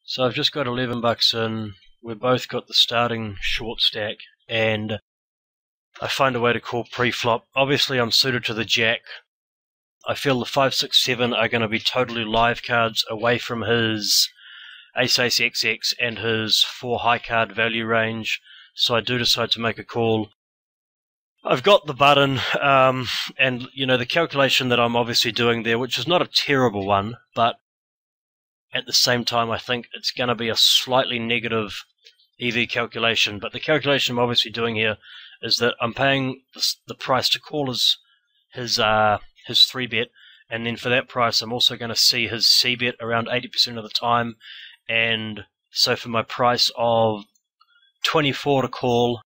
So I've just got 11 bucks in. We've both got the starting short stack, and I find a way to call pre-flop. Obviously I'm suited to the jack. I feel the 5, 6, 7 are going to be totally live cards away from his ace, ace, XX and his 4 high card value range. So I do decide to make a call. I've got the button, and you know the calculation that I'm obviously doing there, which is not a terrible one, but at the same time I think it's going to be a slightly negative EV calculation. But the calculation I'm obviously doing here is that I'm paying the price to call his 3-bet, and then for that price I'm also going to see his C-bet around 80% of the time. And so for my price of 24 to call,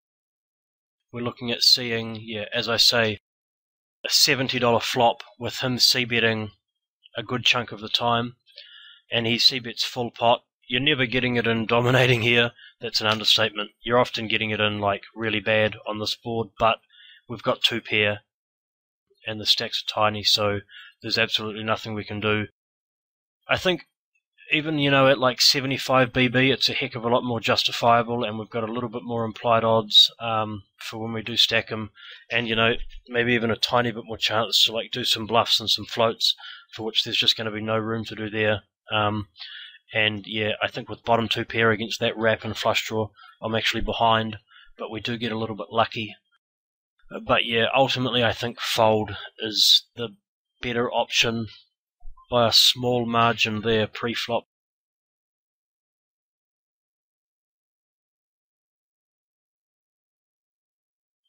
we're looking at seeing, as I say, a $70 flop with him C-betting a good chunk of the time, and he C-bets full pot. You're never getting it in dominating here. That's an understatement. You're often getting it in like really bad on this board, but we've got 2 pair and the stacks are tiny, so there's absolutely nothing we can do. I think even, at like 75 BB, it's a heck of a lot more justifiable, and we've got a little bit more implied odds for when we do stack them, and maybe even a tiny bit more chance to like do some bluffs and some floats, for which there's just going to be no room to do there. And yeah, I think with bottom 2 pair against that wrap and flush draw, I'm actually behind, but we do get a little bit lucky. But yeah, ultimately I think fold is the better option by a small margin there pre-flop.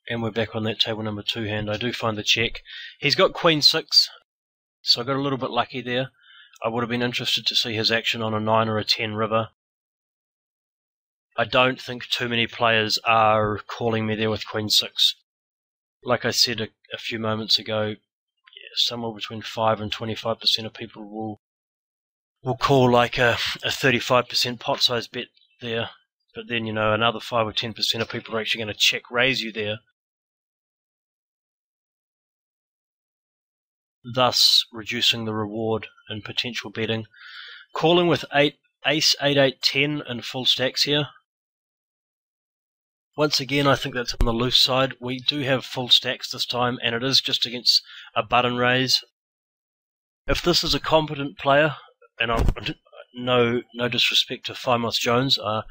And we're back on that table number 2 hand. I do find the check. He's got queen 6, so I got a little bit lucky there. I would have been interested to see his action on a 9 or a 10 river. I don't think too many players are calling me there with queen 6. Like I said a few moments ago, somewhere between 5 and 25% of people will call like a 35% pot size bet there, but then another 5 or 10% of people are actually going to check raise you there, thus reducing the reward in potential betting. Calling with ace, 8, 8, 10 and full stacks here. Once again, I think that's on the loose side. We do have full stacks this time, and it is just against a button raise. If this is a competent player, and no disrespect to Fimos Jones, I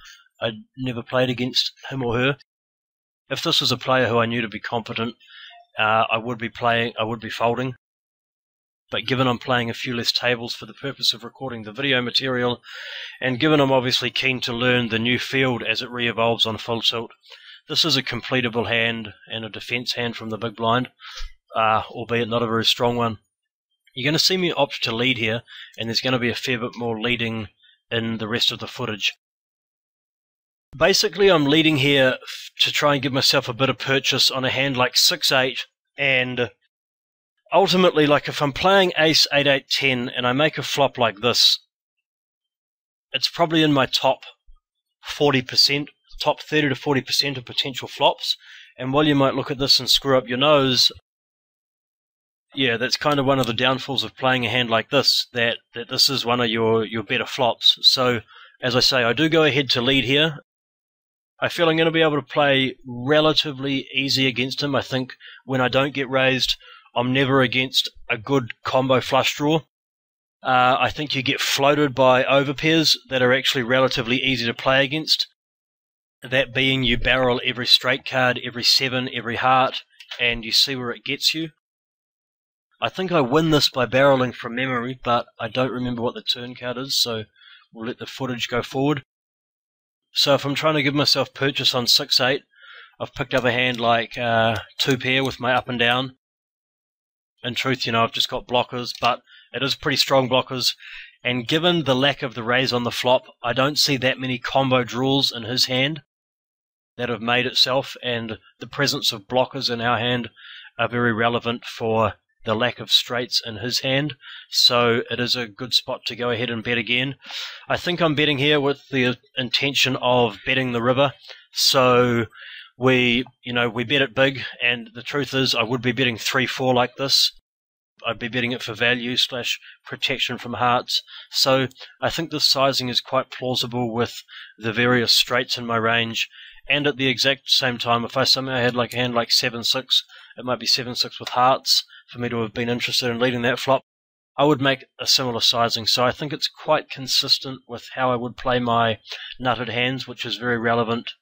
never played against him or her. If this was a player who I knew to be competent, I would be folding. But given I'm playing a few less tables for the purpose of recording the video material, and given I'm obviously keen to learn the new field as it re-evolves on full tilt, this is a completable hand and a defense hand from the big blind, albeit not a very strong one. You're going to see me opt to lead here, and there's going to be a fair bit more leading in the rest of the footage. Basically, I'm leading here to try and give myself a bit of purchase on a hand like 6-8, and ultimately, like if I'm playing ace, 8, 8, 10, and I make a flop like this, it's probably in my top 40%, top 30 to 40% of potential flops. And while you might look at this and screw up your nose, yeah, that's kind of one of the downfalls of playing a hand like this, that this is one of your better flops. So, as I say, I do go ahead to lead here. I feel I'm going to be able to play relatively easy against him. I think when I don't get raised, I'm never against a good combo flush draw. I think you get floated by overpairs that are actually relatively easy to play against. That being, you barrel every straight card, every 7, every heart, and you see where it gets you. I think I win this by barreling from memory, but I don't remember what the turn card is, so we'll let the footage go forward. So if I'm trying to give myself purchase on 6-8, I've picked up a hand like 2 pair with my up and down. In truth, I've just got blockers, but it is pretty strong blockers. And given the lack of the raise on the flop, I don't see that many combo draws in his hand that have made itself, and the presence of blockers in our hand are very relevant for the lack of straights in his hand. So it is a good spot to go ahead and bet again. I think I'm betting here with the intention of betting the river. So we bet it big, and the truth is I would be betting 3-4 like this. I'd be betting it for value / protection from hearts. So I think this sizing is quite plausible with the various straights in my range. And at the exact same time, if I somehow had like a hand like 7-6, it might be 7-6 with hearts for me to have been interested in leading that flop, I would make a similar sizing. So I think it's quite consistent with how I would play my nutted hands, which is very relevant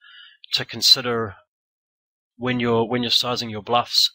to consider when you're sizing your bluffs.